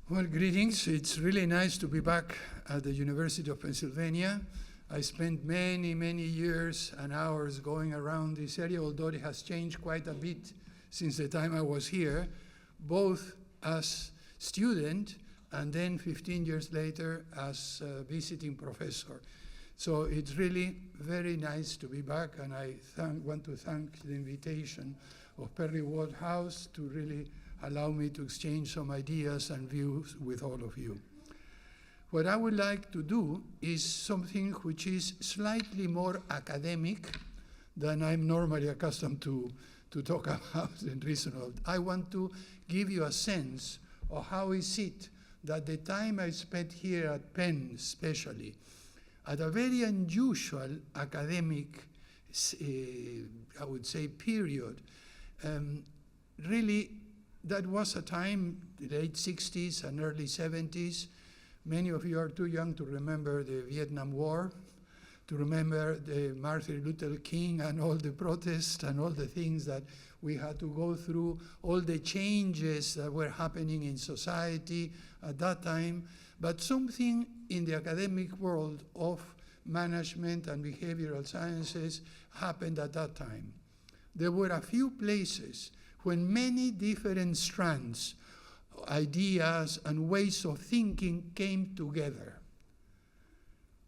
Well, greetings. It's really nice to be back at the University of Pennsylvania. I spent many, many years and hours going around this area, although it has changed quite a bit since the time I was here, both as student and then 15 years later as a visiting professor. So it's really very nice to be back, and I want to thank the invitation of Perry Ward House to really allow me to exchange some ideas and views with all of you. What I would like to do is something which is slightly more academic than I'm normally accustomed to talk about in reasonable. I want to give you a sense of how is it that the time I spent here at Penn especially, at a very unusual academic, I would say, period, really that was a time, the late 60s and early 70s. Many of you are too young to remember the Vietnam War, to remember the Martin Luther King and all the protests and all the things that we had to go through, all the changes that were happening in society at that time. But something in the academic world of management and behavioral sciences happened at that time. There were a few places when many different strands, ideas, and ways of thinking came together.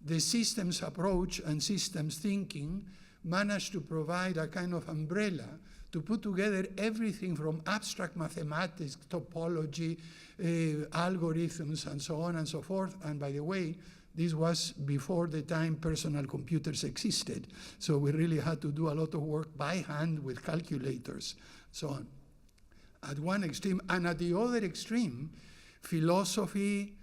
The systems approach and systems thinking managed to provide a kind of umbrella to put together everything from abstract mathematics, topology, algorithms, and so on and so forth. And by the way, this was before the time personal computers existed. So we really had to do a lot of work by hand with calculators, so on. At one extreme, and at the other extreme, philosophy,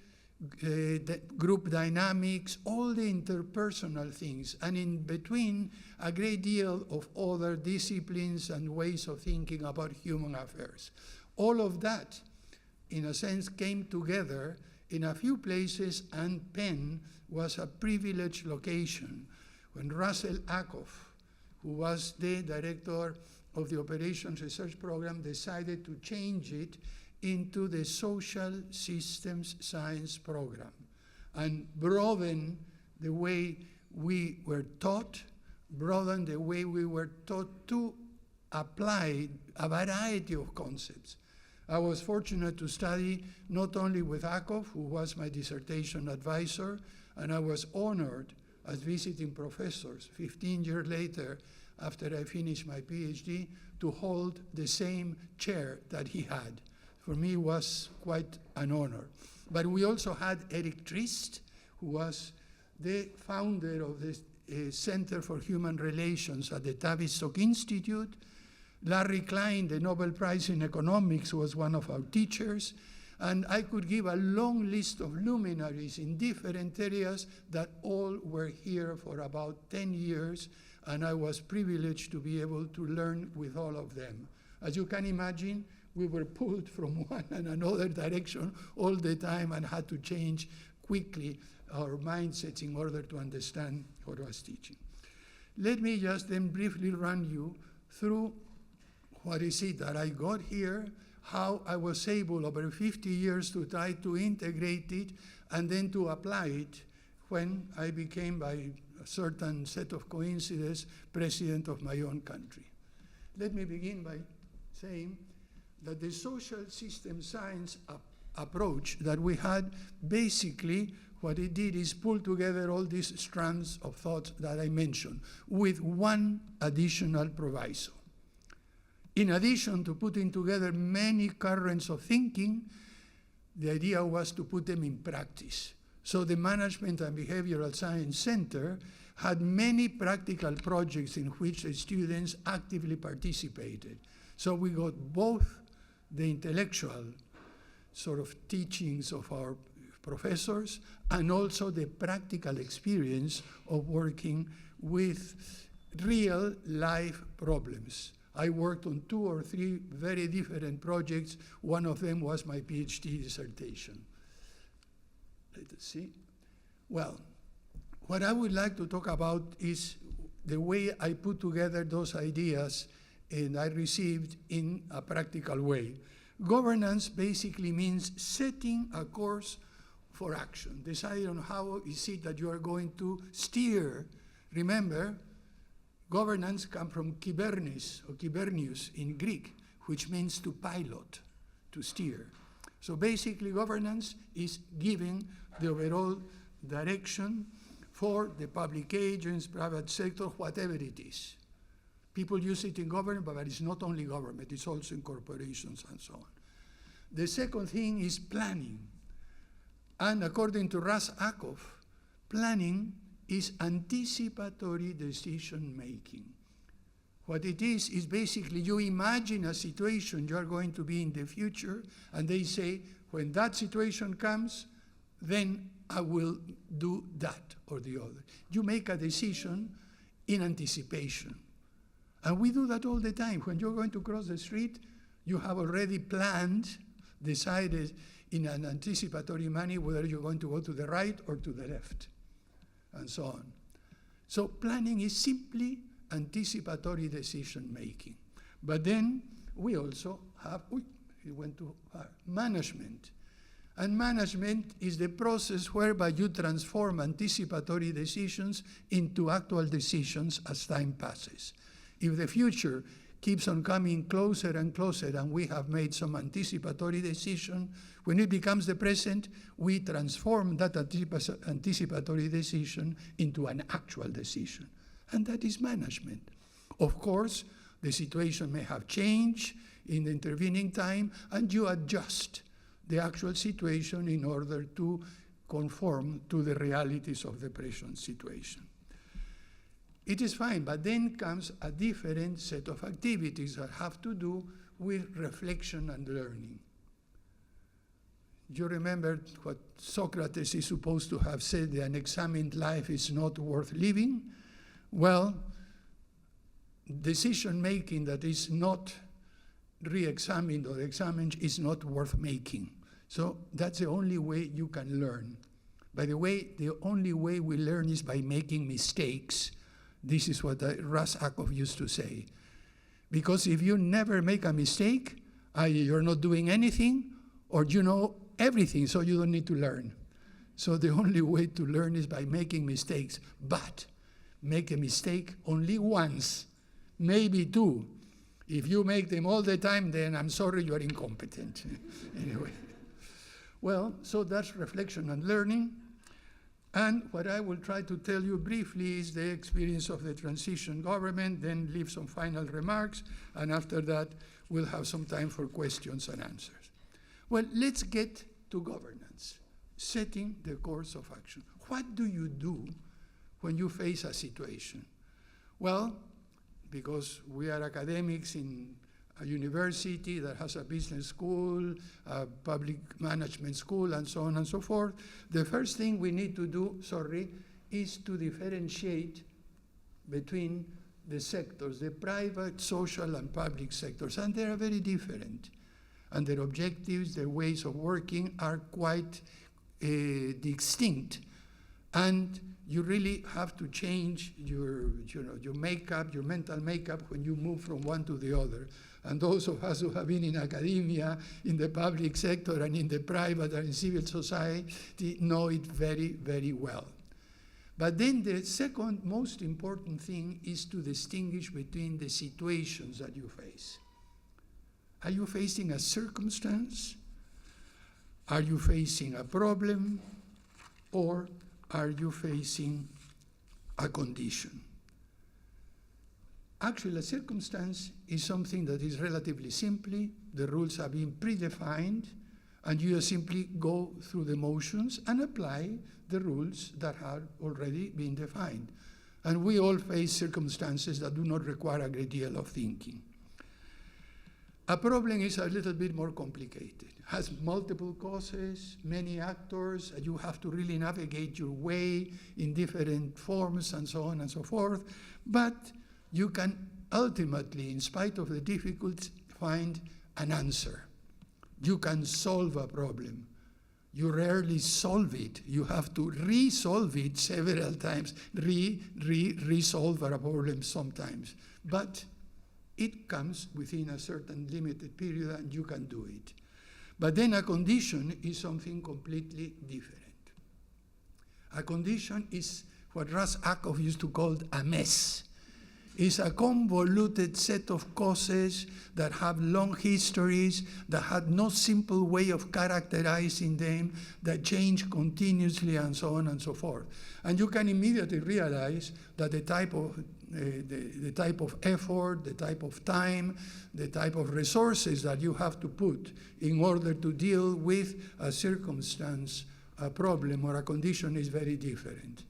group dynamics, all the interpersonal things, and in between, a great deal of other disciplines and ways of thinking about human affairs. All of that, in a sense, came together in a few places, and Penn was a privileged location. When Russell Ackoff, who was the director of the Operations Research Program, decided to change it into the Social Systems Science Program and broaden the way we were taught, broaden the way we were taught to apply a variety of concepts. I was fortunate to study not only with Ackoff, who was my dissertation advisor, and I was honored as visiting professors 15 years later after I finished my PhD to hold the same chair that he had. For me, it was quite an honor. But we also had Eric Trist, who was the founder of the Center for Human Relations at the Tavistock Institute. Larry Klein, the Nobel Prize in Economics, was one of our teachers. And I could give a long list of luminaries in different areas that all were here for about 10 years, and I was privileged to be able to learn with all of them. As you can imagine, we were pulled from one and another direction all the time and had to change quickly our mindsets in order to understand what I was teaching. Let me just then briefly run you through what is it that I got here, how I was able over 50 years to try to integrate it and then to apply it when I became, by a certain set of coincidences, president of my own country. Let me begin by saying that the social system science approach that we had, basically what it did is pull together all these strands of thoughts that I mentioned with one additional proviso. In addition to putting together many currents of thinking, the idea was to put them in practice. So the Management and Behavioral Science Center had many practical projects in which the students actively participated. So we got both the intellectual sort of teachings of our professors and also the practical experience of working with real life problems. I worked on 2 or 3 very different projects. One of them was my PhD dissertation. Let us see. Well, what I would like to talk about is the way I put together those ideas and I received in a practical way. Governance basically means setting a course for action, deciding on how is it that you are going to steer. Remember, governance comes from kybernesis or kybernius in Greek, which means to pilot, to steer. So basically governance is giving the overall direction for the public agents, private sector, whatever it is. People use it in government, but it's not only government, it's also in corporations and so on. The second thing is planning. And according to Ras Akov, planning is anticipatory decision making. What it is basically you imagine a situation you are going to be in the future, and they say, when that situation comes, then I will do that or the other. You make a decision in anticipation. And we do that all the time. When you're going to cross the street, you have already planned, decided in an anticipatory manner whether you're going to go to the right or to the left, and so on. So planning is simply anticipatory decision making. But then we also have, management. And management is the process whereby you transform anticipatory decisions into actual decisions as time passes. If the future keeps on coming closer and closer and we have made some anticipatory decision, when it becomes the present, we transform that anticipatory decision into an actual decision. And that is management. Of course, the situation may have changed in the intervening time, and you adjust the actual situation in order to conform to the realities of the present situation. It is fine, but then comes a different set of activities that have to do with reflection and learning. You remember what Socrates is supposed to have said, that an examined life is not worth living? Well, decision-making that is not re-examined or examined is not worth making. So that's the only way you can learn. By the way, the only way we learn is by making mistakes. This is what Ras Akov used to say. Because if you never make a mistake, either you're not doing anything, or you know everything, so you don't need to learn. So the only way to learn is by making mistakes. But make a mistake only once, maybe two. If you make them all the time, then I'm sorry, you are incompetent. Anyway. Well, so that's reflection and learning. And what I will try to tell you briefly is the experience of the transition government, then leave some final remarks, and after that, we'll have some time for questions and answers. Well, let's get to governance, setting the course of action. What do you do when you face a situation? Well, because we are academics in a university that has a business school, a public management school, and so on and so forth, the first thing we need to do, is to differentiate between the sectors, the private, social, and public sectors, and they are very different. And their objectives, their ways of working are quite distinct. And you really have to change your makeup, your mental makeup when you move from one to the other. And those of us who have been in academia, in the public sector, and in the private and in civil society know it very, very well. But then the second most important thing is to distinguish between the situations that you face. Are you facing a circumstance? Are you facing a problem? Or are you facing a condition? Actually, a circumstance is something that is relatively simple. The rules have been predefined, and you just simply go through the motions and apply the rules that have already been defined. And we all face circumstances that do not require a great deal of thinking. A problem is a little bit more complicated. It has multiple causes, many actors, and you have to really navigate your way in different forms and so on and so forth. But you can ultimately, in spite of the difficulties, find an answer. You can solve a problem. You rarely solve it. You have to resolve it several times, resolve a problem sometimes. But It comes within a certain limited period and you can do it. But then a condition is something completely different. A condition is what Ras Akov used to call a mess. It's a convoluted set of causes that have long histories, that had no simple way of characterizing them, that change continuously, and so on and so forth. And you can immediately realize that the type of effort, the type of time, the type of resources that you have to put in order to deal with a circumstance, a problem, or a condition is very different.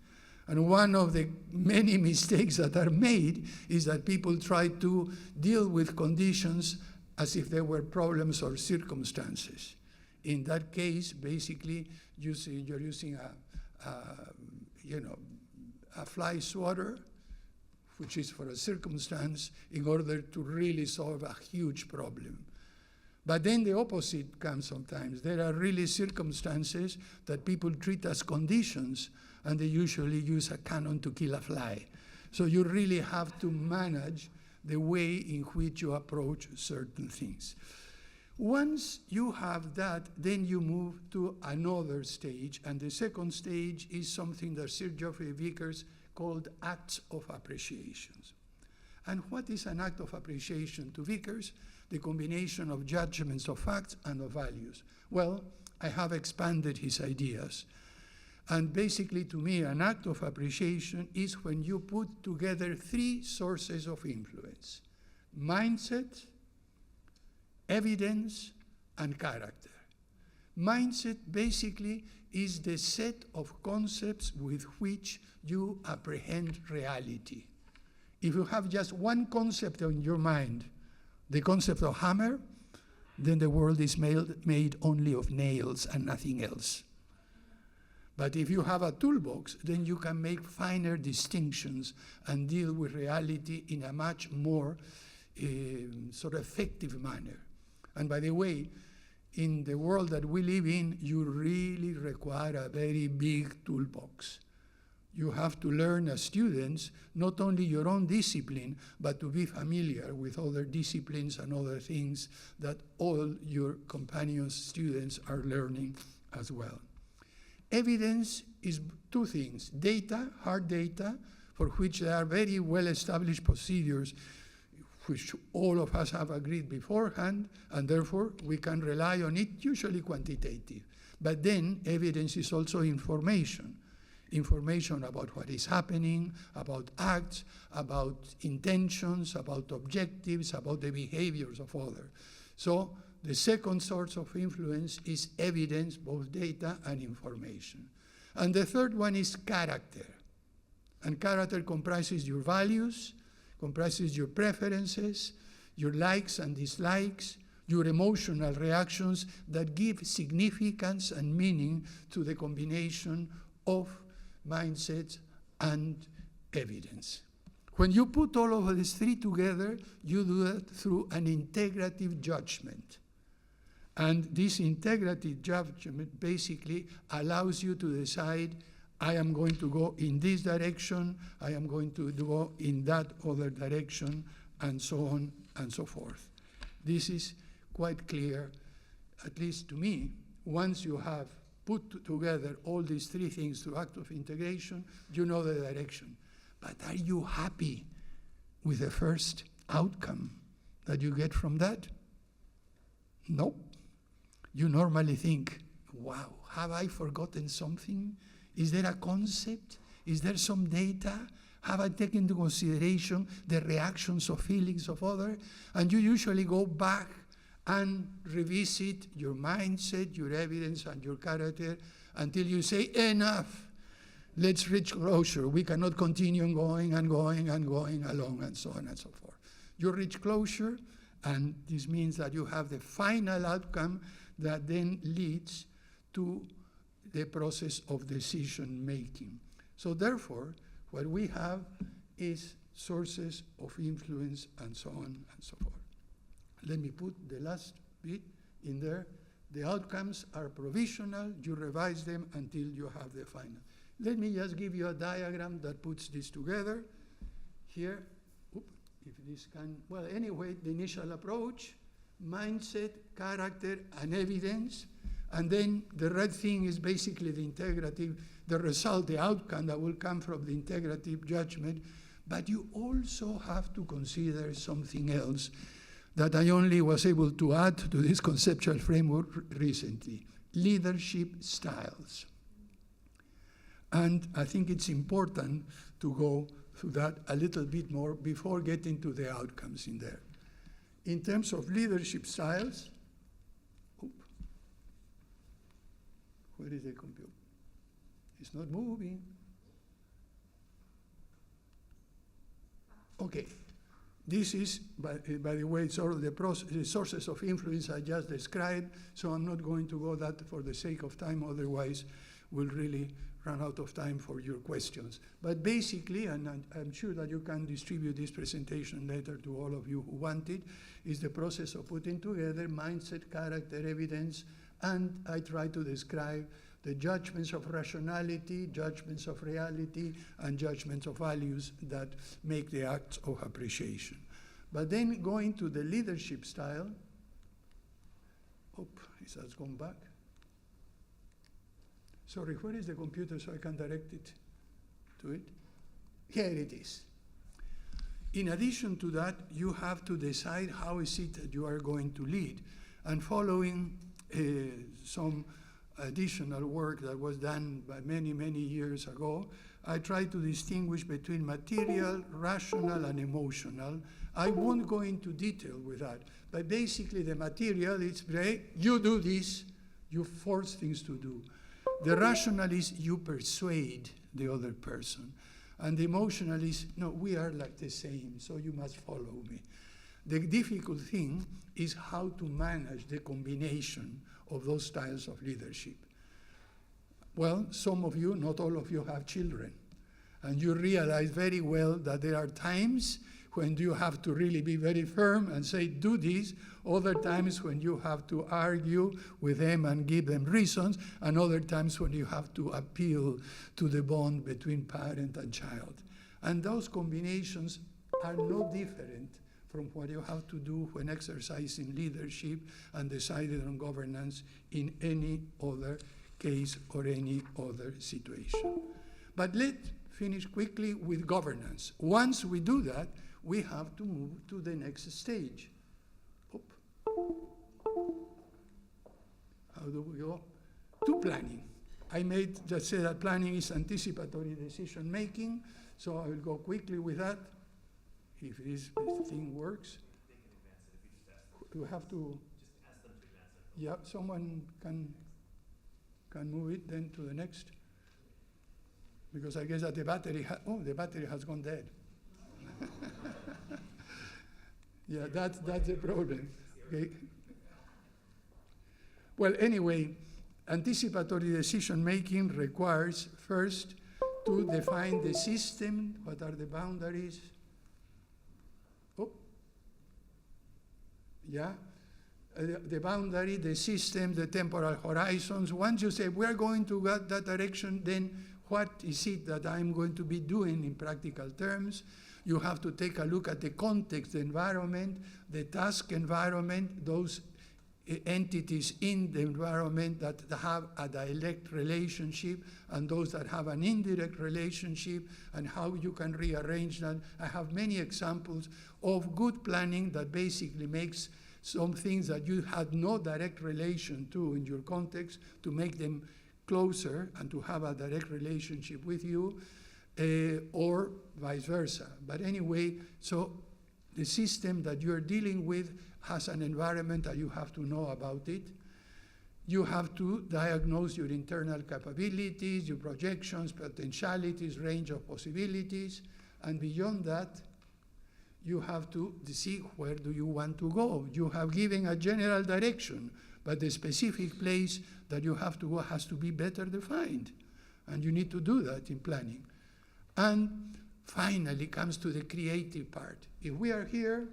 And one of the many mistakes that are made is that people try to deal with conditions as if they were problems or circumstances. In that case, basically, you're using a fly swatter, which is for a circumstance, in order to really solve a huge problem. But then the opposite comes sometimes. There are really circumstances that people treat as conditions, and they usually use a cannon to kill a fly. So you really have to manage the way in which you approach certain things. Once you have that, then you move to another stage, and the second stage is something that Sir Geoffrey Vickers called acts of appreciation. And what is an act of appreciation to Vickers? The combination of judgments of facts and of values. Well, I have expanded his ideas. And basically, to me, an act of appreciation is when you put together three sources of influence: mindset, evidence, and character. Mindset basically is the set of concepts with which you apprehend reality. If you have just one concept in your mind, the concept of hammer, then the world is made only of nails and nothing else. But if you have a toolbox, then you can make finer distinctions and deal with reality in a much more sort of effective manner. And by the way, in the world that we live in, you really require a very big toolbox. You have to learn as students not only your own discipline, but to be familiar with other disciplines and other things that all your companions, students, are learning as well. Evidence is two things: data, hard data, for which there are very well-established procedures which all of us have agreed beforehand, and therefore we can rely on it, usually quantitative. But then evidence is also information. Information about what is happening, about acts, about intentions, about objectives, about the behaviors of others. So the second source of influence is evidence, both data and information. And the third one is character. And character comprises your values, comprises your preferences, your likes and dislikes, your emotional reactions that give significance and meaning to the combination of mindset and evidence. When you put all of these three together, you do that through an integrative judgment. And this integrative judgment basically allows you to decide, I am going to go in this direction, I am going to go in that other direction, and so on and so forth. This is quite clear, at least to me. Once you have put together all these three things through act of integration, you know the direction. But are you happy with the first outcome that you get from that? Nope. You normally think, wow, have I forgotten something? Is there a concept? Is there some data? Have I taken into consideration the reactions or feelings of others? And you usually go back and revisit your mindset, your evidence, and your character until you say, enough, let's reach closure. We cannot continue going and going and going along, and so on and so forth. You reach closure, and this means that you have the final outcome that then leads to the process of decision making. So therefore, what we have is sources of influence and so on and so forth. Let me put the last bit in there. The outcomes are provisional. You revise them until you have the final. Let me just give you a diagram that puts this together. Here if this can, well, anyway, the initial approach, mindset, character, and evidence. And then the red thing is basically the integrative, the result, the outcome that will come from the integrative judgment. But you also have to consider something else that I only was able to add to this conceptual framework recently: leadership styles. And I think it's important to go through that a little bit more before getting to the outcomes in there. In terms of leadership styles, where is the computer? It's not moving. Okay. This is, by the way, sort of the sources of influence I just described, so I'm not going to go that for the sake of time, otherwise we'll really run out of time for your questions. But basically, and I'm sure that you can distribute this presentation later to all of you who want it, is the process of putting together mindset, character, evidence, and I try to describe the judgments of rationality, judgments of reality, and judgments of values that make the acts of appreciation. But then going to the leadership style, it has gone back. Sorry, where is the computer so I can direct it to it? Here it is. In addition to that, you have to decide how is it that you are going to lead. And following some additional work that was done by many, many years ago, I try to distinguish between material, rational, and emotional. I won't go into detail with that, but basically the material is, you do this, you force things to do. The rational is you persuade the other person. And the emotional is, no, we are like the same, so you must follow me. The difficult thing is how to manage the combination of those styles of leadership. Well, some of you, not all of you, have children. And you realize very well that there are times when you have to really be very firm and say, do this, other times when you have to argue with them and give them reasons, and other times when you have to appeal to the bond between parent and child. And those combinations are no different from what you have to do when exercising leadership and deciding on governance in any other case or any other situation. But let's finish quickly with governance. Once we do that, we have to move to the next stage. How do we go? To planning. I just say that planning is anticipatory decision making, so I will go quickly with that. If this thing works, you have to. Just ask them to advance it. Yeah, someone can move it then to the next, because I guess that the battery has gone dead. Yeah, that's the problem. Okay. Well, anyway, anticipatory decision making requires first to define the system. What are the boundaries? Yeah, the boundary, the system, the temporal horizons. Once you say we're going to go that direction, then what is it that I'm going to be doing in practical terms? You have to take a look at the context, the environment, the task environment, those entities in the environment that have a direct relationship and those that have an indirect relationship, and how you can rearrange that. I have many examples of good planning that basically makes some things that you had no direct relation to in your context to make them closer and to have a direct relationship with you, or vice versa. But anyway, so the system that you're dealing with has an environment that you have to know about it. You have to diagnose your internal capabilities, your projections, potentialities, range of possibilities, and beyond that, you have to see where do you want to go. You have given a general direction, but the specific place that you have to go has to be better defined, and you need to do that in planning. And finally comes to the creative part. If we are here,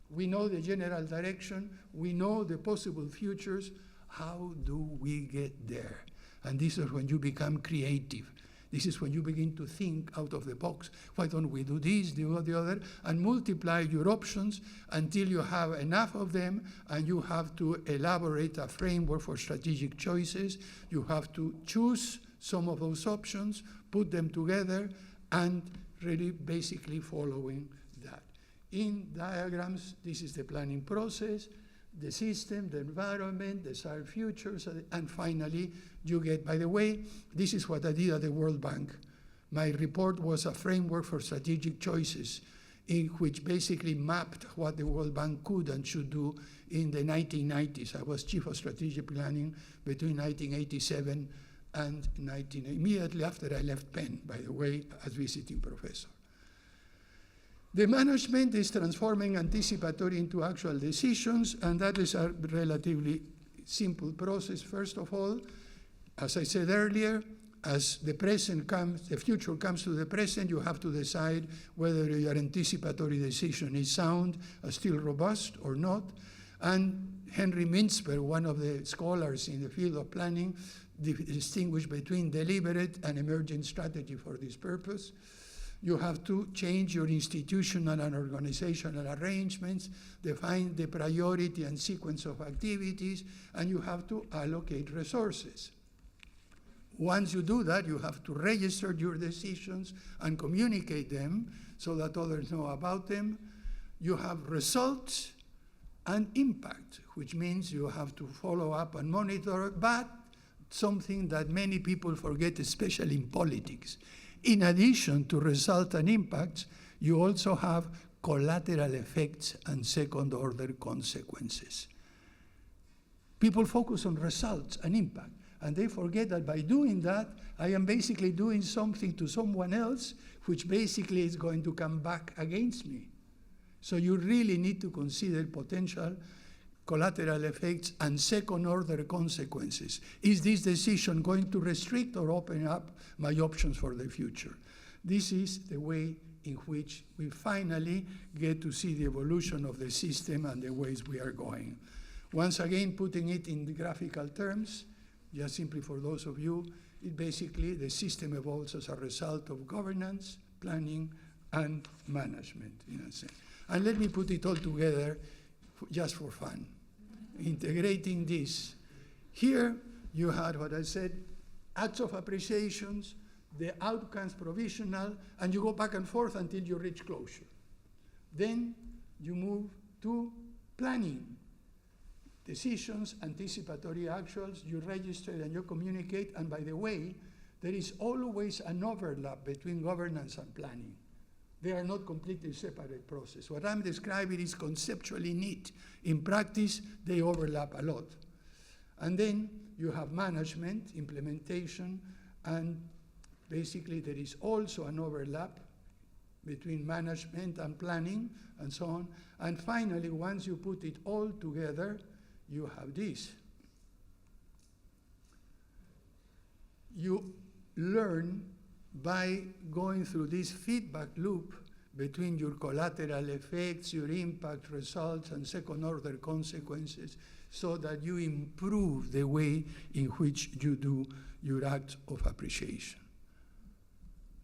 we know the general direction, we know the possible futures. How do we get there? And this is when you become creative. This is when you begin to think out of the box. Why don't we do this, do the other, and multiply your options until you have enough of them, and you have to elaborate a framework for strategic choices. You have to choose some of those options, put them together, and really basically following that. In diagrams, this is the planning process, the system, the environment, desired futures, and finally, you get, by the way, this is what I did at the World Bank. My report was a framework for strategic choices in which basically mapped what the World Bank could and should do in the 1990s. I was chief of strategic planning between 1987 and immediately after I left Penn, by the way, as visiting professor. The management is transforming anticipatory into actual decisions, and that is a relatively simple process. First of all, as I said earlier, as the future comes to the present, you have to decide whether your anticipatory decision is sound, still robust or not. And Henry Mintzberg, one of the scholars in the field of planning, distinguished between deliberate and emergent strategy for this purpose. You have to change your institutional and organizational arrangements, define the priority and sequence of activities, and you have to allocate resources. Once you do that, you have to register your decisions and communicate them so that others know about them. You have results and impact, which means you have to follow up and monitor, but something that many people forget, especially in politics. In addition to result and impacts, you also have collateral effects and second-order consequences. People focus on results and impact, and they forget that by doing that, I am basically doing something to someone else, which basically is going to come back against me. So you really need to consider potential collateral effects and second-order consequences. Is this decision going to restrict or open up my options for the future? This is the way in which we finally get to see the evolution of the system and the ways we are going. Once again, putting it in the graphical terms, just simply for those of you, basically the system evolves as a result of governance, planning, and management, in a sense. And let me put it all together just for fun. Integrating this. Here you had what I said, acts of appreciations, the outcomes provisional, and you go back and forth until you reach closure. Then you move to planning. Decisions, anticipatory actuals, you register and you communicate, and by the way, there is always an overlap between governance and planning. They are not completely separate processes. What I'm describing is conceptually neat. In practice, they overlap a lot. And then you have management, implementation, and basically there is also an overlap between management and planning, and so on. And finally, once you put it all together, you have this. You learn by going through this feedback loop between your collateral effects, your impact, results, and second-order consequences, so that you improve the way in which you do your acts of appreciation.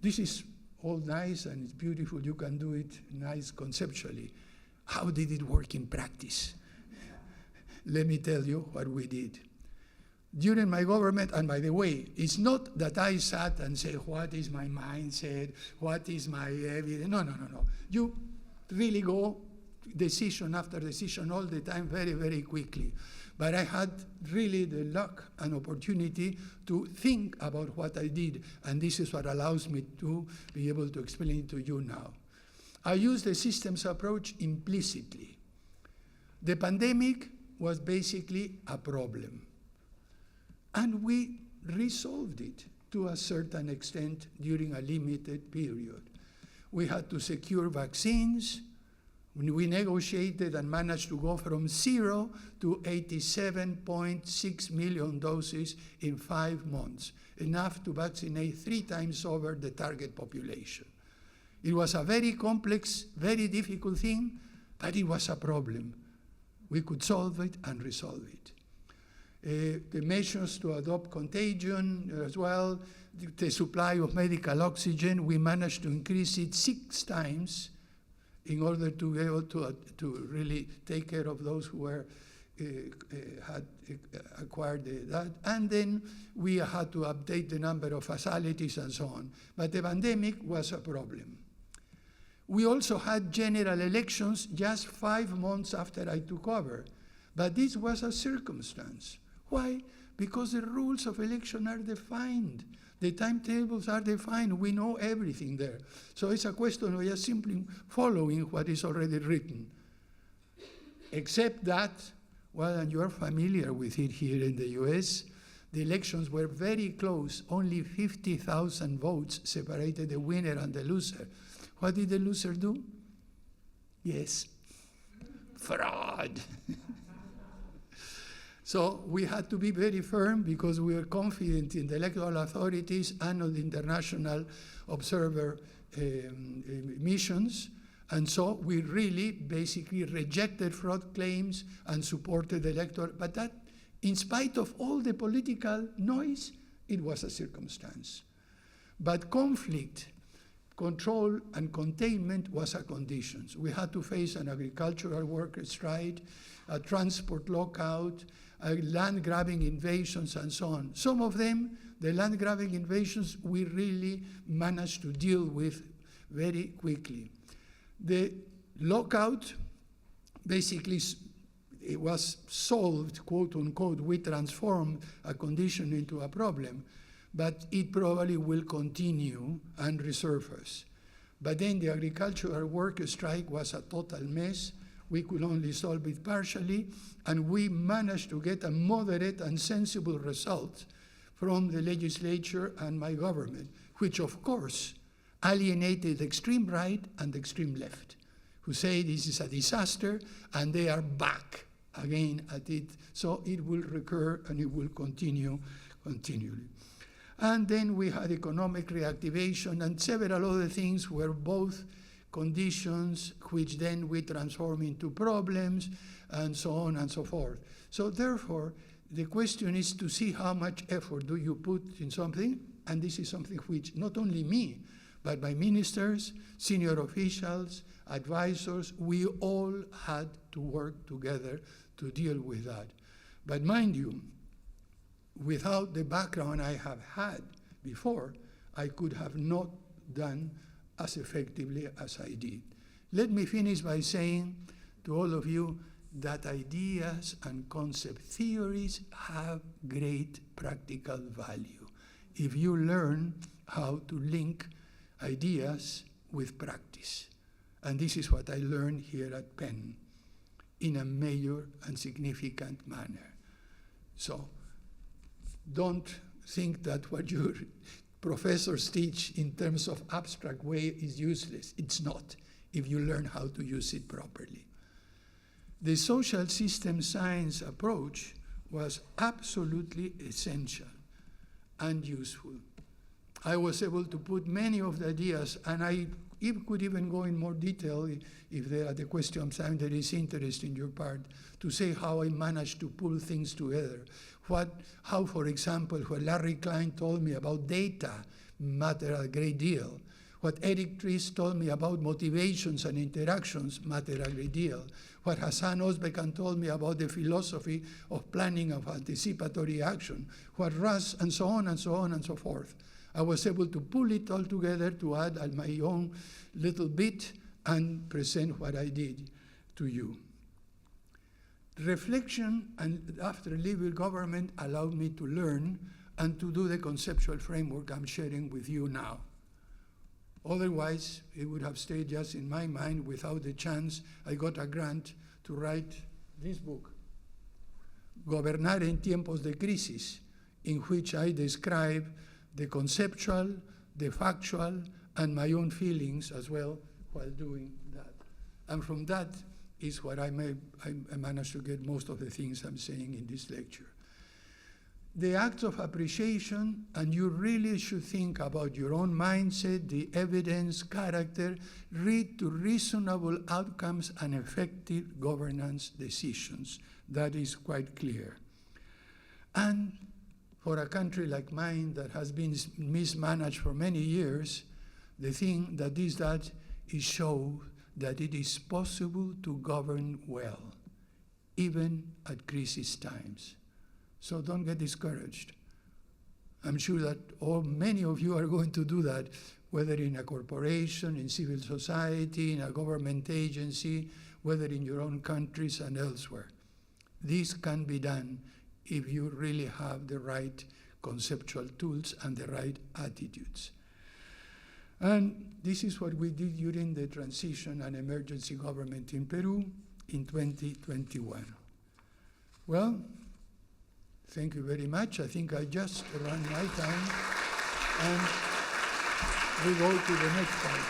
This is all nice and it's beautiful. You can do it nice conceptually. How did it work in practice? Let me tell you what we did. During my government, and by the way, it's not that I sat and said, what is my mindset, what is my evidence? No. You really go decision after decision all the time, very, very quickly. But I had really the luck and opportunity to think about what I did, and this is what allows me to be able to explain it to you now. I use the systems approach implicitly. The pandemic was basically a problem. And we resolved it to a certain extent during a limited period. We had to secure vaccines. We negotiated and managed to go from 0 to 87.6 million doses in 5 months, enough to vaccinate 3 times over the target population. It was a very complex, very difficult thing, but it was a problem. We could solve it and resolve it. The measures to adopt contagion as well, the supply of medical oxygen, we managed to increase it 6 times in order to be able to really take care of those who were had acquired that. And then we had to update the number of fatalities and so on. But the pandemic was a problem. We also had general elections just 5 months after I took over. But this was a circumstance. Why? Because the rules of election are defined. The timetables are defined. We know everything there. So it's a question of just simply following what is already written. Except that, well, and you're familiar with it here in the US, the elections were very close. Only 50,000 votes separated the winner and the loser. What did the loser do? Yes, fraud. So we had to be very firm because we were confident in the electoral authorities and on the international observer missions. And so we really basically rejected fraud claims and supported the electoral. But that, in spite of all the political noise, it was a circumstance. But conflict, control, and containment was a condition. We had to face an agricultural worker strike, a transport lockout, land-grabbing invasions, and so on. Some of them, the land-grabbing invasions, we really managed to deal with very quickly. The lockout, basically, it was solved, quote unquote. We transformed a condition into a problem, but it probably will continue and resurface. But then the agricultural worker strike was a total mess. We could only solve it partially, and we managed to get a moderate and sensible result from the legislature and my government, which of course alienated the extreme right and the extreme left, who say this is a disaster, and they are back again at it. So it will recur and it will continue continually. And then we had economic reactivation and several other things were both conditions which then we transform into problems and so on and so forth. So therefore, the question is to see how much effort do you put in something, and this is something which not only me, but my ministers, senior officials, advisors, we all had to work together to deal with that. But mind you, without the background I have had before, I could have not done as effectively as I did. Let me finish by saying to all of you that ideas and concept theories have great practical value if you learn how to link ideas with practice. And this is what I learned here at Penn in a major and significant manner. So don't think that what your professors teach in terms of abstract way is useless. It's not, if you learn how to use it properly. The social system science approach was absolutely essential and useful. I was able to put many of the ideas, and I could even go in more detail if there are the questions time there is interest in your part, to say how I managed to pull things together. How, for example, what Larry Klein told me about data matter a great deal. What Eric Trist told me about motivations and interactions matter a great deal. What Hassan Özbekan told me about the philosophy of planning of anticipatory action. What Russ, and so on and so on and so forth. I was able to pull it all together to add my own little bit and present what I did to you. Reflection and after leaving government allowed me to learn and to do the conceptual framework I'm sharing with you now. Otherwise, it would have stayed just in my mind without the chance. I got a grant to write this book, Gobernar en Tiempos de Crisis, in which I describe the conceptual, the factual, and my own feelings as well while doing that. And from that is what I managed to get most of the things I'm saying in this lecture. The act of appreciation, and you really should think about your own mindset, the evidence, character, lead to reasonable outcomes and effective governance decisions. That is quite clear. And for a country like mine that has been mismanaged for many years, the thing that this does is show that it is possible to govern well, even at crisis times. So don't get discouraged. I'm sure that many of you are going to do that, whether in a corporation, in civil society, in a government agency, whether in your own countries and elsewhere. This can be done if you really have the right conceptual tools and the right attitudes. And this is what we did during the transition and emergency government in Peru in 2021. Well, thank you very much. I think I just ran my time, and we go to the next slide.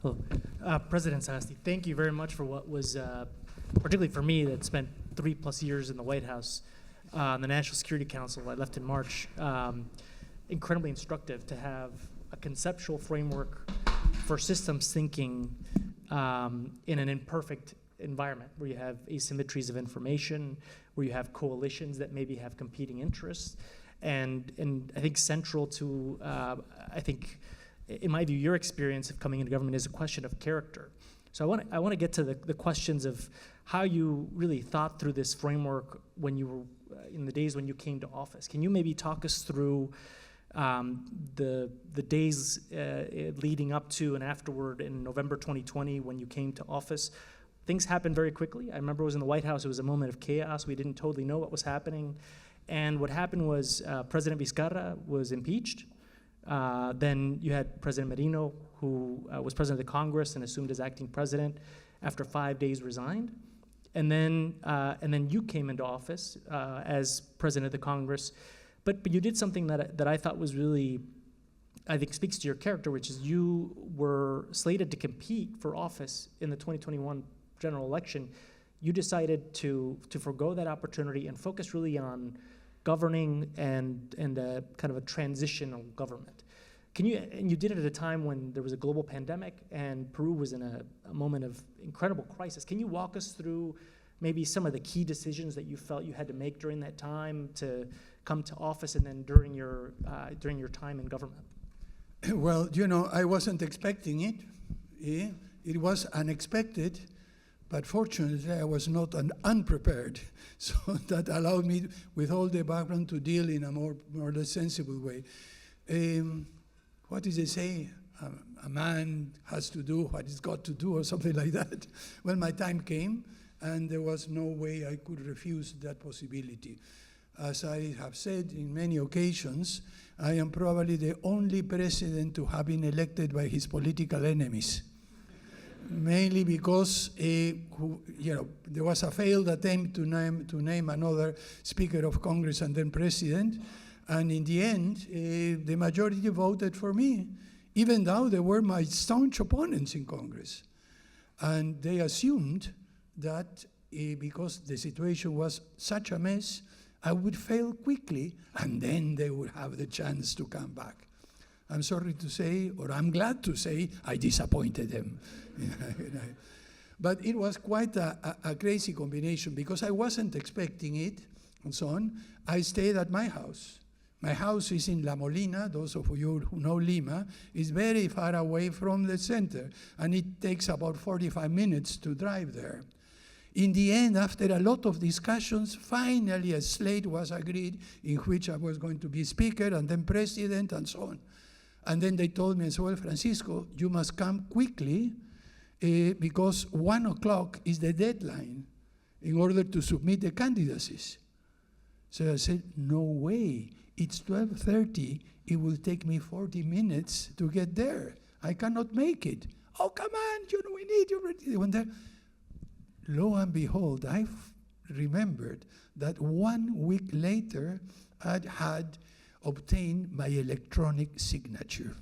Hello. President Sagasti, thank you very much for what was, particularly for me that spent 3+ years in the White House, the National Security Council. I left in March. Incredibly instructive to have a conceptual framework for systems thinking in an imperfect environment where you have asymmetries of information, where you have coalitions that maybe have competing interests. And I think central to, in my view, your experience of coming into government is a question of character. So I want to get to the questions of how you really thought through this framework when you were in the days when you came to office. Can you maybe talk us through the days leading up to and afterward in November 2020 when you came to office? Things happened very quickly. I remember I was in the White House. It was a moment of chaos. We didn't totally know what was happening. And what happened was President Vizcarra was impeached. Then you had President Merino, who was president of the Congress and assumed as acting president. After 5 days, resigned, and then you came into office as president of the Congress. But you did something that I thought was really, I think, speaks to your character, which is you were slated to compete for office in the 2021 general election. You decided to forgo that opportunity and focus really on governing and a kind of a transitional government. And you did it at a time when there was a global pandemic and Peru was in a moment of incredible crisis. Can you walk us through maybe some of the key decisions that you felt you had to make during that time to come to office and then during your time in government? Well, I wasn't expecting it. It was unexpected, but fortunately I was not unprepared. So that allowed me, with all the background, to deal in a more or less sensible way. What did they say? A man has to do what he's got to do, or something like that. Well, my time came, and there was no way I could refuse that possibility. As I have said in many occasions, I am probably the only president to have been elected by his political enemies. Mainly because there was a failed attempt to name another Speaker of Congress and then President. And in the end, the majority voted for me, even though they were my staunch opponents in Congress. And they assumed that because the situation was such a mess, I would fail quickly, and then they would have the chance to come back. I'm sorry to say, or I'm glad to say, I disappointed them. But it was quite a crazy combination, because I wasn't expecting it, and so on. I stayed at my house. My house is in La Molina. Those of you who know Lima, is very far away from the center, and it takes about 45 minutes to drive there. In the end, after a lot of discussions, finally a slate was agreed in which I was going to be speaker and then president and so on. And then they told me, well, Francisco, you must come quickly because 1 o'clock is the deadline in order to submit the candidacies. So I said, no way. It's 12:30. It will take me 40 minutes to get there. I cannot make it. Oh, come on, we need you ready. When there, lo and behold, I remembered that 1 week later, I had obtained my electronic signature.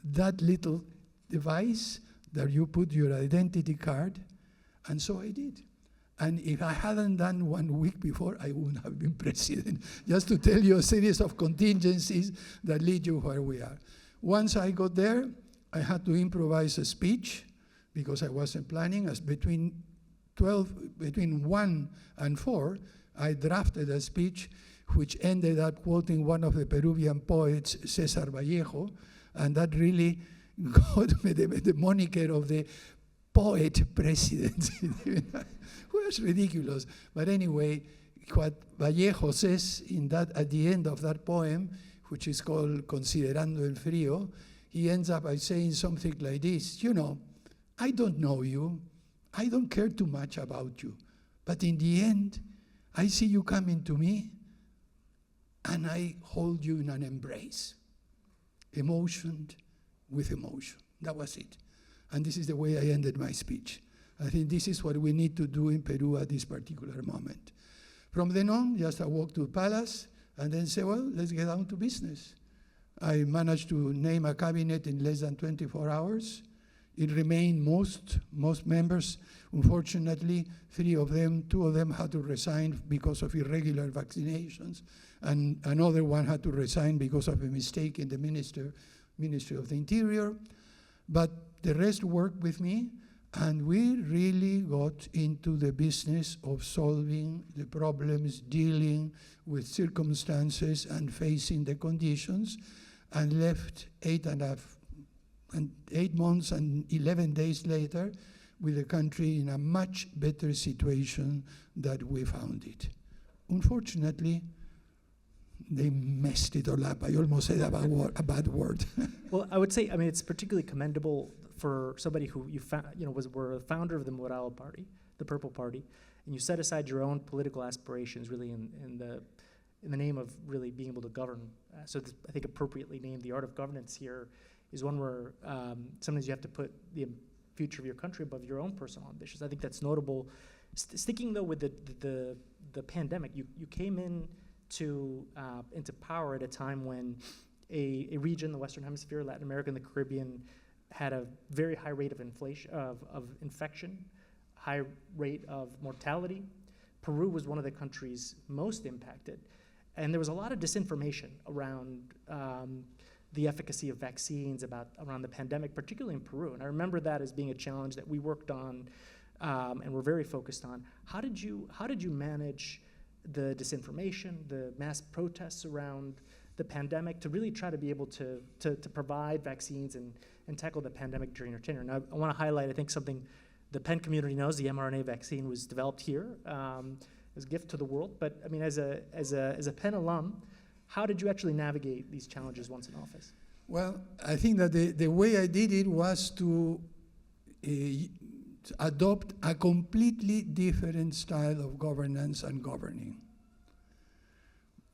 That little device that you put your identity card, and so I did. And if I hadn't done 1 week before, I wouldn't have been president. Just to tell you a series of contingencies that lead you where we are. Once I got there, I had to improvise a speech because I wasn't planning. As between 1 and 4, I drafted a speech which ended up quoting one of the Peruvian poets, César Vallejo, and that really got me the moniker of the poet president. It was ridiculous. But anyway, what Vallejo says at the end of that poem, which is called Considerando el Frío, he ends up by saying something like this: you know, I don't know you, I don't care too much about you, but in the end, I see you coming to me, and I hold you in an embrace. Emotion with emotion. That was it. And this is the way I ended my speech. I think this is what we need to do in Peru at this particular moment. From then on, just I walked to the palace and then say, well, let's get down to business. I managed to name a cabinet in less than 24 hours. It remained most members. Unfortunately, 2 of them had to resign because of irregular vaccinations, and another one had to resign because of a mistake in the Ministry of the Interior. But the rest worked with me, and we really got into the business of solving the problems, dealing with circumstances and facing the conditions, and left 8 months and 11 days later with the country in a much better situation than we found it. Unfortunately, they messed it all up. I almost said a bad word. Well, I would say, I mean, it's particularly commendable for somebody who were a founder of the Morado Party, the Purple Party, and you set aside your own political aspirations really in the name of really being able to govern. So I think appropriately named the art of governance here is one where sometimes you have to put the future of your country above your own personal ambitions. I think that's notable. Sticking though with the pandemic, you came into power at a time when a region, the Western Hemisphere, Latin America, and the Caribbean, had a very high rate of infection, high rate of mortality. Peru was one of the countries most impacted, and there was a lot of disinformation around the efficacy of vaccines around the pandemic, particularly in Peru. And I remember that as being a challenge that we worked on and were very focused on. How did you manage the disinformation, the mass protests around the pandemic, to really try to be able to provide vaccines and tackle the pandemic during your tenure? And I want to highlight, I think, something the Penn community knows. The mRNA vaccine was developed here as a gift to the world. But I mean, as a Penn alum, how did you actually navigate these challenges once in office? Well, I think that the way I did it was to adopt a completely different style of governance and governing.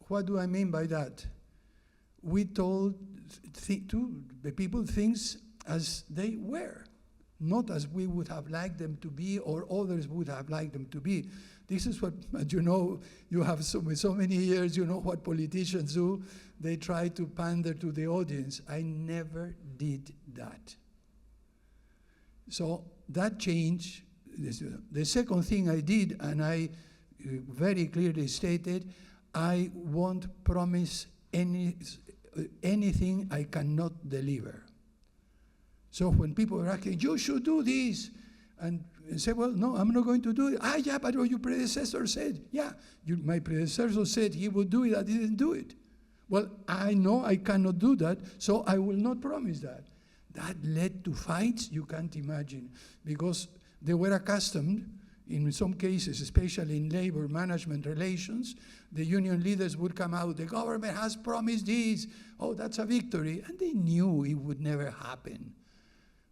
What do I mean by that? We told the people things as they were, not as we would have liked them to be or others would have liked them to be. This is what, you know, you have so many years, you know what politicians do. They try to pander to the audience. I never did that. So that changed. The second thing I did, and I very clearly stated, I won't promise anything I cannot deliver. So when people are asking, you should do this, and say, well, no, I'm not going to do it. Yeah, but what your predecessor said. Yeah, my predecessor said he would do it, I didn't do it. Well, I know I cannot do that, so I will not promise that. That led to fights you can't imagine, because they were accustomed, in some cases, especially in labor management relations, the union leaders would come out, the government has promised this, oh, that's a victory, and they knew it would never happen.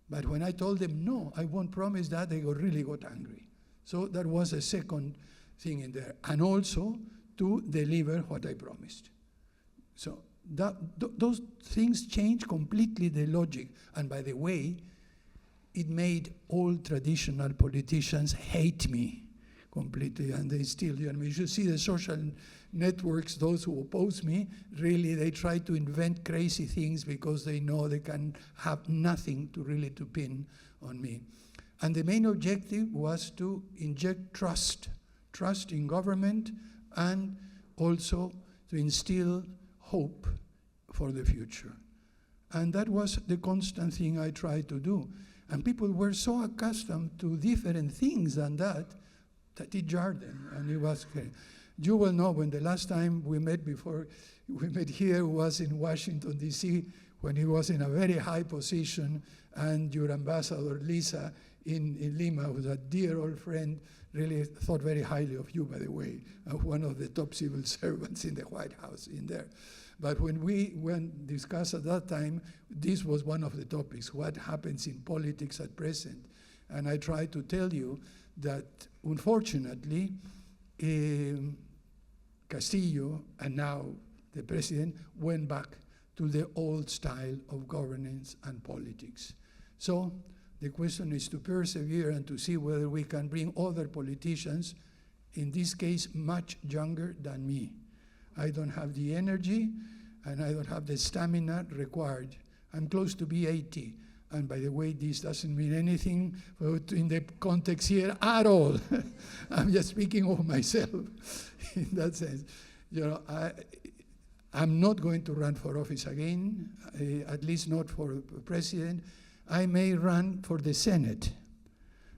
But when I told them, no, I won't promise that, they really got angry. So that was a second thing in there. And also to deliver what I promised. So those things changed completely the logic. And by the way, it made all traditional politicians hate me completely, and they still, you know, you should see the social networks, those who oppose me, really they try to invent crazy things because they know they can have nothing to pin on me. And the main objective was to inject trust in government, and also to instill hope for the future. And that was the constant thing I tried to do. And people were so accustomed to different things than that it jarred them, and it was great. You will know when the last time we met before we met here was in Washington, D.C., when he was in a very high position, and your ambassador, Lisa, in Lima, who's a dear old friend, really thought very highly of you, by the way, one of the top civil servants in the White House in there. But when we discussed at that time, this was one of the topics, what happens in politics at present. And I tried to tell you that, unfortunately, Castillo, and now the president, went back to the old style of governance and politics. So the question is to persevere and to see whether we can bring other politicians, in this case, much younger than me. I don't have the energy, and I don't have the stamina required. I'm close to be 80. And by the way, this doesn't mean anything in the context here at all. I'm just speaking of myself in that sense. You know, I'm not going to run for office again, at least not for president. I may run for the Senate,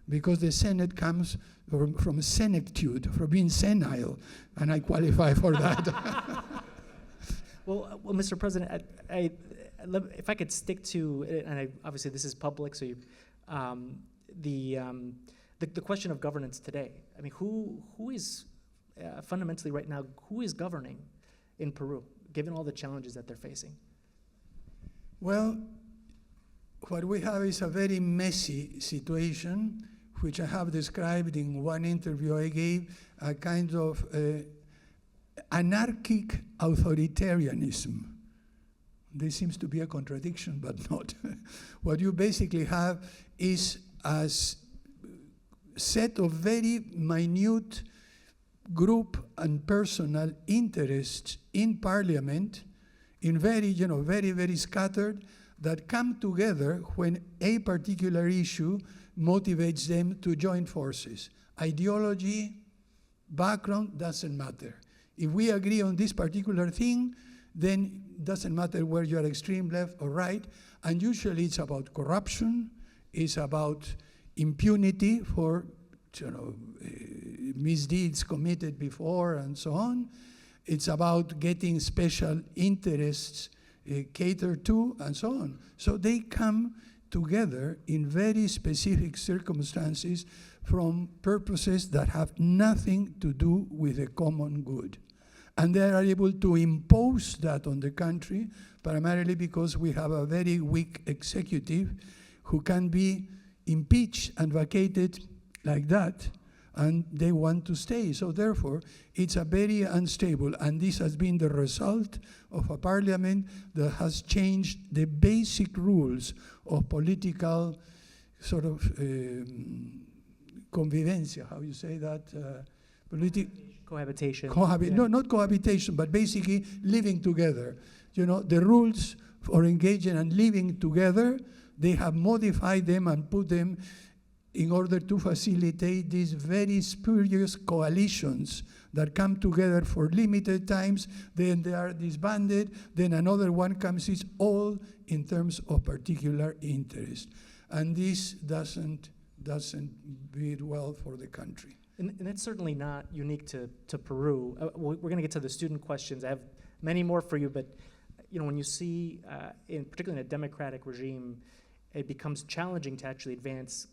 because the Senate comes from senectude, from being senile, and I qualify for that. Well, Mr. President, if I could stick to, and obviously this is public, so the question of governance today. I mean, who is fundamentally right now, who is governing in Peru, given all the challenges that they're facing? Well, what we have is a very messy situation, which I have described in one interview I gave, a kind of anarchic authoritarianism. There seems to be a contradiction, but not. What you basically have is a set of very minute group and personal interests in parliament, in very, very scattered, that come together when a particular issue motivates them to join forces. Ideology, background, doesn't matter. If we agree on this particular thing, then it doesn't matter where you are, extreme left or right, and usually it's about corruption, it's about impunity for misdeeds committed before and so on. It's about getting special interests catered to and so on. So they come together in very specific circumstances from purposes that have nothing to do with the common good. And they are able to impose that on the country, primarily because we have a very weak executive who can be impeached and vacated like that, and they want to stay. So therefore, it's a very unstable, and this has been the result of a parliament that has changed the basic rules of political sort of convivencia, how you say that? Cohabitation. No, not cohabitation, but basically living together. The rules for engaging and living together, they have modified them and put them in order to facilitate these very spurious coalitions that come together for limited times, then they are disbanded, then another one comes. It's all in terms of particular interest. And this doesn't bode well for the country. And that's certainly not unique to Peru. We're going to get to the student questions. I have many more for you, but when you see, particularly in a democratic regime, it becomes challenging to actually advance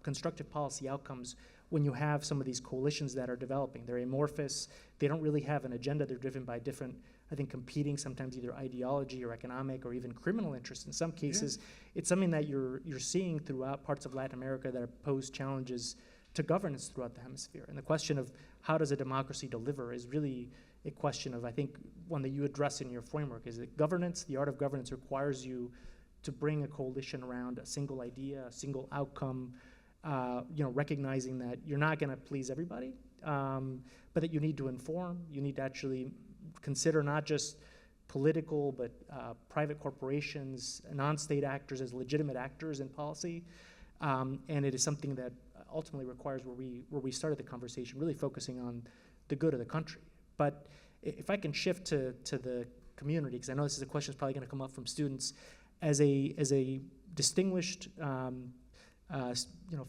constructive policy outcomes when you have some of these coalitions that are developing. They're amorphous. They don't really have an agenda. They're driven by different, I think, competing, sometimes either ideology or economic or even criminal interests. In some cases, it's something that you're seeing throughout parts of Latin America that pose challenges to governance throughout the hemisphere. And the question of how does a democracy deliver is really a question of, I think, one that you address in your framework, is that governance, the art of governance, requires you to bring a coalition around a single idea, a single outcome, recognizing that you're not going to please everybody, but that you need to inform, you need to actually consider not just political, but private corporations, non-state actors as legitimate actors in policy. And it is something that ultimately requires where we started the conversation, really focusing on the good of the country. But if I can shift to the community, because I know this is a question that's probably going to come up from students, as a distinguished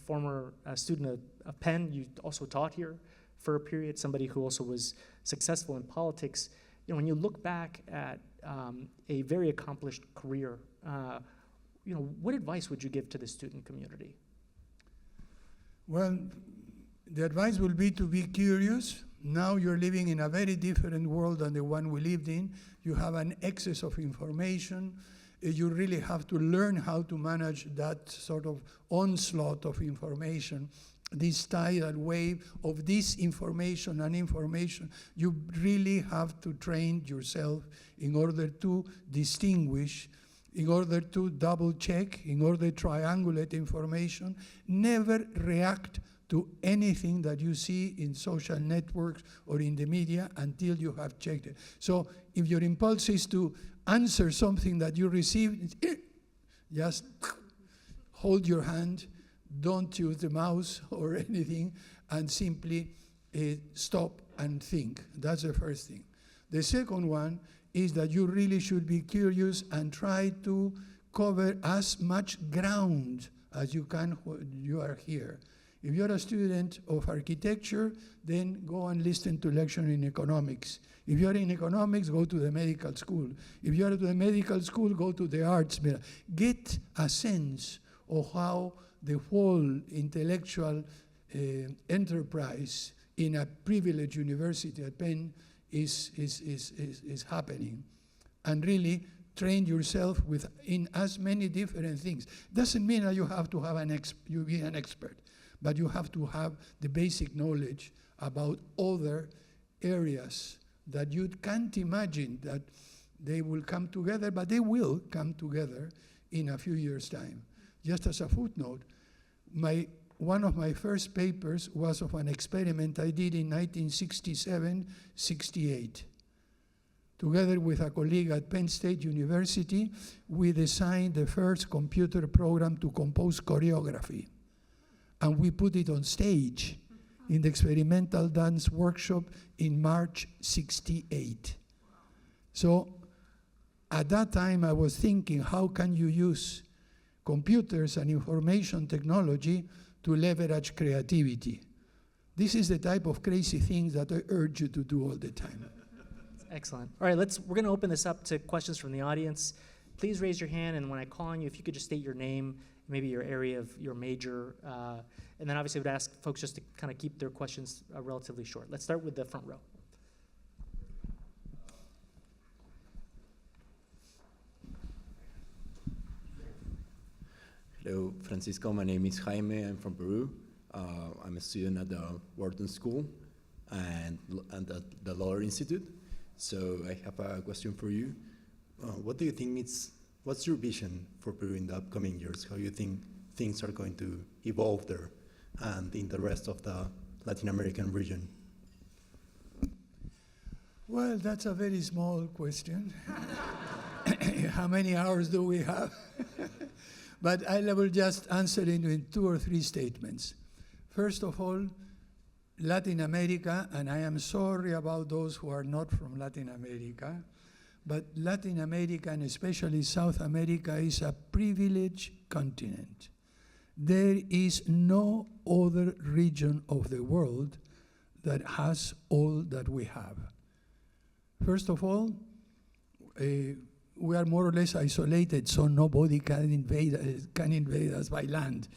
former student of Penn, you also taught here for a period, somebody who also was successful in politics. When you look back at a very accomplished career, what advice would you give to the student community? Well, the advice will be to be curious. Now you're living in a very different world than the one we lived in. You have an excess of information. You really have to learn how to manage that sort of onslaught of information, this tidal wave of disinformation and information. You really have to train yourself in order to distinguish, in order to double check, in order to triangulate information. Never react to anything that you see in social networks or in the media until you have checked it. So if your impulse is to answer something that you received, just hold your hand, don't use the mouse or anything, and simply stop and think. That's the first thing. The second one is that you really should be curious and try to cover as much ground as you can when you are here. If you're a student of architecture, then go and listen to lecture in economics. If you're in economics, go to the medical school. If you're at the medical school, go to the arts. Get a sense of how the whole intellectual enterprise in a privileged university at Penn is happening. And really train yourself in as many different things. Doesn't mean that you have to have you be an expert, but you have to have the basic knowledge about other areas that you can't imagine that they will come together, but they will come together in a few years' time. Just as a footnote, one of my first papers was of an experiment I did in 1967-68. Together with a colleague at Penn State University, we designed the first computer program to compose choreography. And we put it on stage in the experimental dance workshop in March '68. So at that time I was thinking, how can you use computers and information technology to leverage creativity? This is the type of crazy things that I urge you to do all the time. Excellent. All right, we're going to open this up to questions from the audience. Please raise your hand, and when I call on you, if you could just state your name, maybe your area of your major, and then obviously I would ask folks just to kind of keep their questions relatively short. Let's start with the front row. Hello, Francisco. My name is Jaime. I'm from Peru. I'm a student at the Wharton School and at the Law Institute. So I have a question for you. What do you think what's your vision for Peru in the upcoming years? How you think things are going to evolve there and in the rest of the Latin American region? Well, that's a very small question. How many hours do we have? But I will just answer it in 2 or 3 statements. First of all, Latin America, and I am sorry about those who are not from Latin America, but Latin America, and especially South America, is a privileged continent. There is no other region of the world that has all that we have. First of all, we are more or less isolated, so nobody can invade us by land,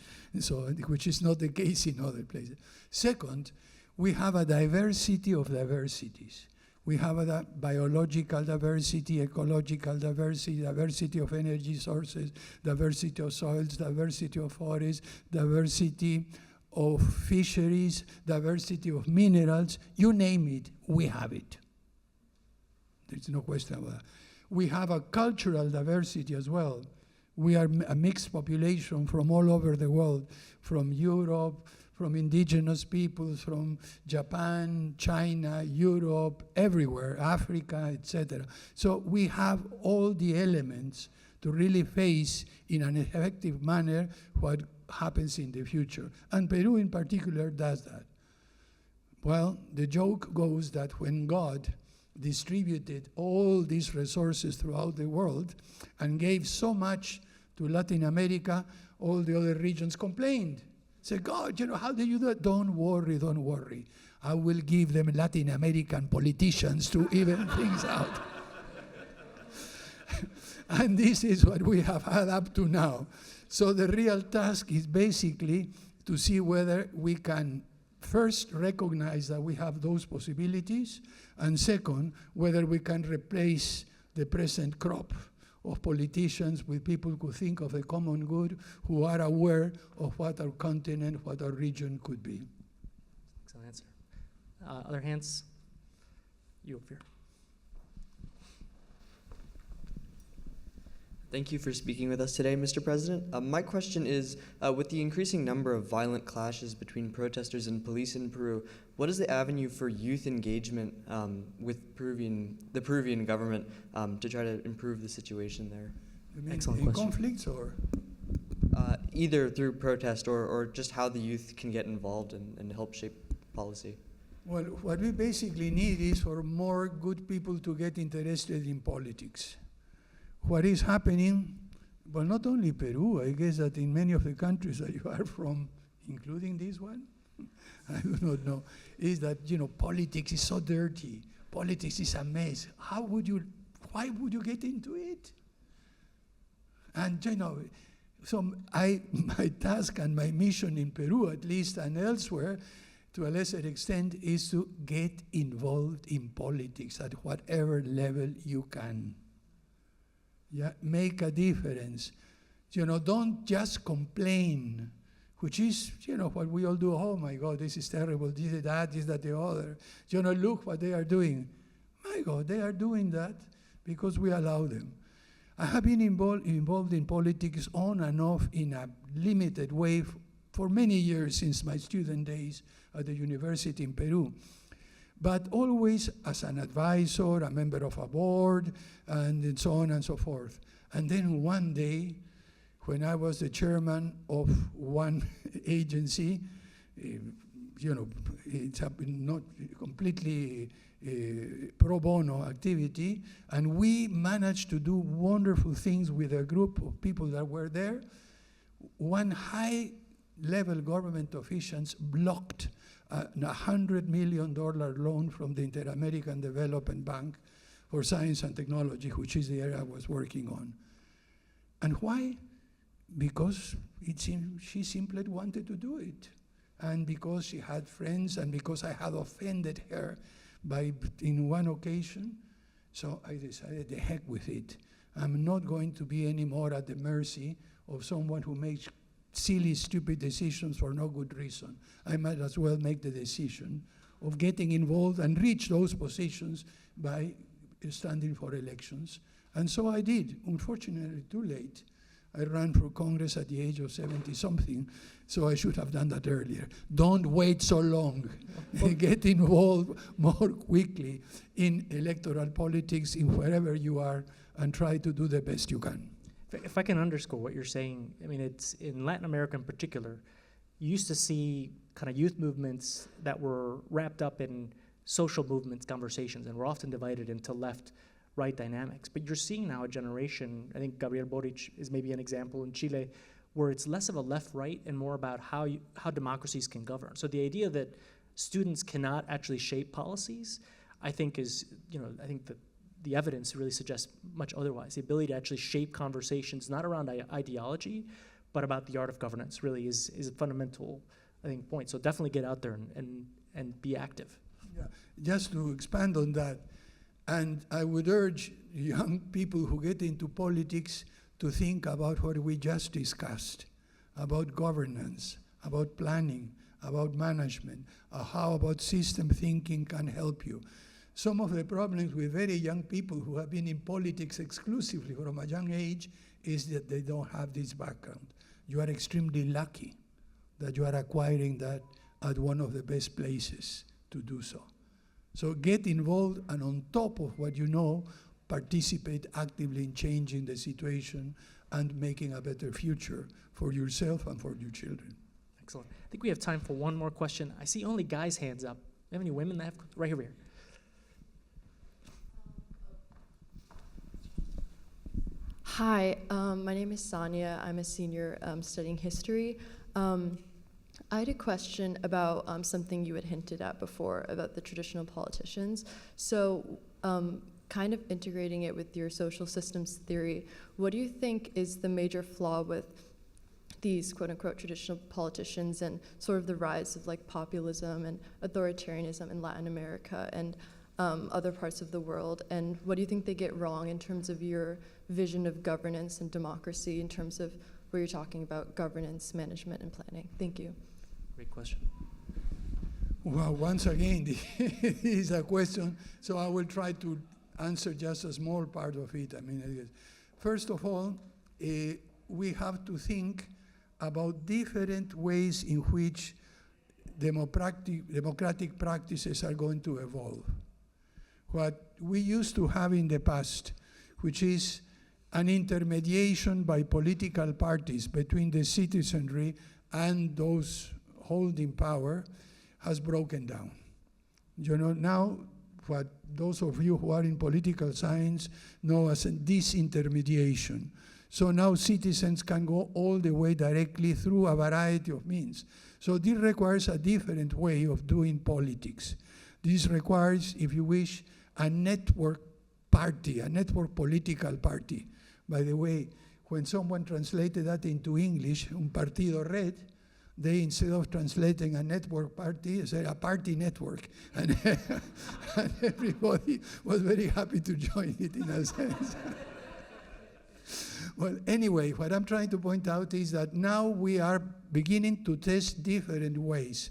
which is not the case in other places. Second, we have a diversity of diversities. We have a biological diversity, ecological diversity, diversity of energy sources, diversity of soils, diversity of forests, diversity of fisheries, diversity of minerals. You name it, we have it. There's no question about that. We have a cultural diversity as well. We are a mixed population from all over the world, from Europe, from indigenous peoples, from Japan, China, Europe, everywhere, Africa, etc. So we have all the elements to really face in an effective manner what happens in the future. And Peru in particular does that. Well, the joke goes that when God distributed all these resources throughout the world and gave so much to Latin America, all the other regions complained. Said, God, how do you do it? Don't worry. I will give them Latin American politicians to even things out. And this is what we have had up to now. So the real task is basically to see whether we can first recognize that we have those possibilities, and second, whether we can replace the present crop of politicians with people who think of the common good, who are aware of what our continent, what our region could be. Excellent answer. Other hands? You up here. Thank you for speaking with us today, Mr. President. My question is, with the increasing number of violent clashes between protesters and police in Peru, what is the avenue for youth engagement with the Peruvian government to try to improve the situation there? You mean Excellent in question. conflicts or? Either through protest or just how the youth can get involved and help shape policy. Well, what we basically need is for more good people to get interested in politics. What is happening, well, not only Peru, I guess that in many of the countries that you are from, including this one, I do not know, is that, politics is so dirty. Politics is a mess. Why would you get into it? And, so my task and my mission in Peru, at least, and elsewhere, to a lesser extent, is to get involved in politics at whatever level you can. Yeah, make a difference. Don't just complain, which is, what we all do. Oh my God, this is terrible, this is that, the other. Look what they are doing. My God, they are doing that because we allow them. I have been involved in politics on and off in a limited way for many years since my student days at the university in Peru. But always as an advisor, a member of a board, and so on and so forth. And then one day, when I was the chairman of one agency, it's not completely pro bono activity, and we managed to do wonderful things with a group of people that were there. One high-level government officials blocked a $100 million loan from the Inter-American Development Bank for science and technology, which is the area I was working on. And why? Because she simply wanted to do it. And because she had friends, and because I had offended her in one occasion, so I decided, the heck with it. I'm not going to be anymore at the mercy of someone who makes silly, stupid decisions for no good reason. I might as well make the decision of getting involved and reach those positions by standing for elections. And so I did, unfortunately too late. I ran for Congress at the age of 70-something, so I should have done that earlier. Don't wait so long. Get involved more quickly in electoral politics in wherever you are and try to do the best you can. If I can underscore what you're saying, it's in Latin America in particular, you used to see kind of youth movements that were wrapped up in social movements conversations and were often divided into left-right dynamics. But you're seeing now a generation, I think Gabriel Boric is maybe an example in Chile, where it's less of a left-right and more about how democracies can govern. So the idea that students cannot actually shape policies, I think is, I think that the evidence really suggests much otherwise. The ability to actually shape conversations, not around ideology, but about the art of governance really is a fundamental, I think, point. So definitely get out there and be active. Yeah. Just to expand on that, and I would urge young people who get into politics to think about what we just discussed, about governance, about planning, about management, how about system thinking can help you. Some of the problems with very young people who have been in politics exclusively from a young age is that they don't have this background. You are extremely lucky that you are acquiring that at one of the best places to do so. So get involved, and on top of what you know, participate actively in changing the situation and making a better future for yourself and for your children. Excellent. I think we have time for one more question. I see only guys' hands up. Do you have any women that have? Right here, Hi, my name is Sonia. I'm a senior studying history. I had a question about something you had hinted at before about the traditional politicians. So kind of integrating it with your social systems theory, what do you think is the major flaw with these quote-unquote traditional politicians and sort of the rise of like populism and authoritarianism in Latin America and other parts of the world? And what do you think they get wrong in terms of your vision of governance and democracy, in terms of where you're talking about governance, management, and planning? Thank you. Great question. Well, once again, this is a question, so I will try to answer just a small part of it. I mean, first of all, we have to think about different ways in which democratic practices are going to evolve. What we used to have in the past, which is an intermediation by political parties between the citizenry and those holding power, has broken down. You know, now what those of you who are in political science know as a disintermediation. So now citizens can go all the way directly through a variety of means. So this requires a different way of doing politics. This requires, if you wish, a network party, a network political party. By the way, when someone translated that into English, un partido red, they, instead of translating a network party, said a party network. And, and everybody was very happy to join it in a sense. Well, anyway, what I'm trying to point out is that now we are beginning to test different ways.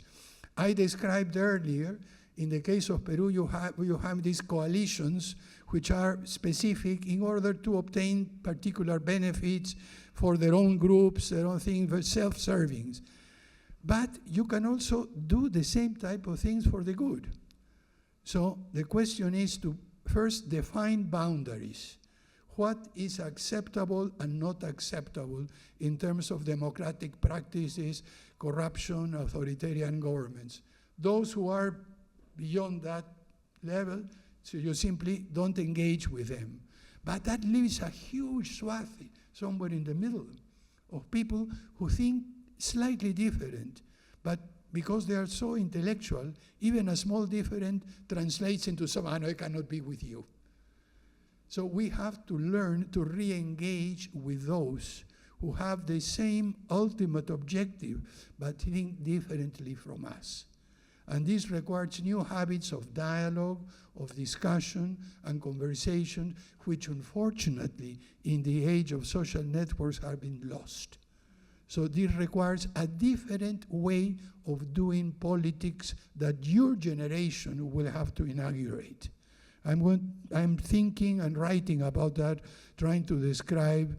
I described earlier, in the case of Peru, you have these coalitions which are specific in order to obtain particular benefits for their own groups, their own things, self-serving. But you can also do the same type of things for the good. So the question is to first define boundaries. What is acceptable and not acceptable in terms of democratic practices, corruption, authoritarian governments? Those who are beyond that level, so you simply don't engage with them. But that leaves a huge swath somewhere in the middle of people who think slightly different, but because they are so intellectual, even a small difference translates into some, I cannot be with you. So we have to learn to re-engage with those who have the same ultimate objective, but think differently from us. And this requires new habits of dialogue, of discussion, and conversation, which unfortunately, in the age of social networks, have been lost. So this requires a different way of doing politics that your generation will have to inaugurate. I'm thinking and writing about that, trying to describe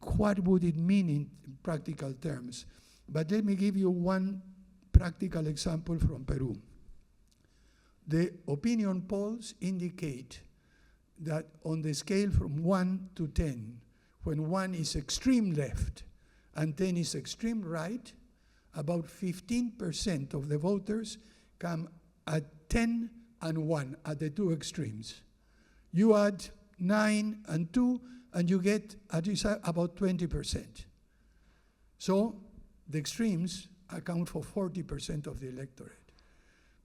what would it mean in practical terms. But let me give you one practical example from Peru. The opinion polls indicate that on the scale from 1 to 10, when 1 is extreme left and 10 is extreme right, about 15% of the voters come at 10 and 1 at the two extremes. You add 9 and 2, and you get at least about 20%. So the extremes account for 40% of the electorate.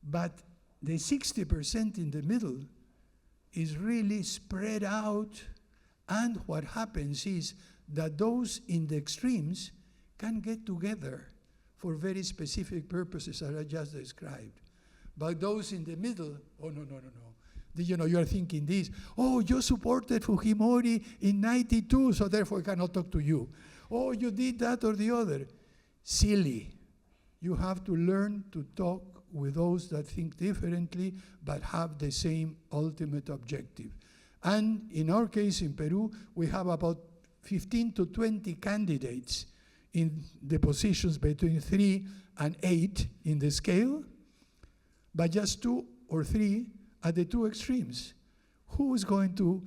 But the 60% in the middle is really spread out, and what happens is that those in the extremes can get together for very specific purposes that I just described. But those in the middle, oh, no. You know, you're thinking this, oh, you supported Fujimori in 92, so therefore I cannot talk to you. Oh, you did that or the other. Silly. You have to learn to talk with those that think differently but have the same ultimate objective. And in our case in Peru, we have about 15 to 20 candidates in the positions between 3 and 8 in the scale, but just 2 or 3 at the two extremes. Who is going to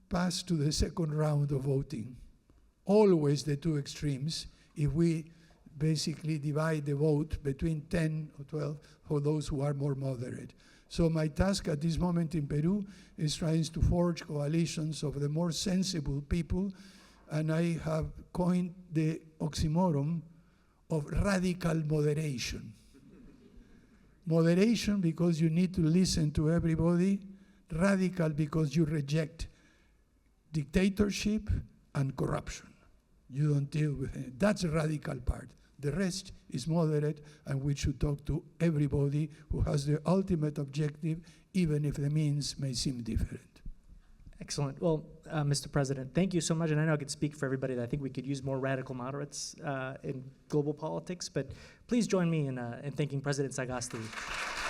pass to the second round of voting? always the two extremes if we basically divide the vote between 10 or 12 for those who are more moderate. So my task at this moment in Peru is trying to forge coalitions of the more sensible people, and I have coined the oxymoron of radical moderation. Moderation because you need to listen to everybody, radical because you reject dictatorship and corruption. You don't deal with it. That's the radical part. The rest is moderate, and we should talk to everybody who has the ultimate objective, even if the means may seem different. Excellent. Well, Mr. President, thank you so much. And I know I could speak for everybody that I think we could use more radical moderates in global politics, but please join me in thanking President Sagasti.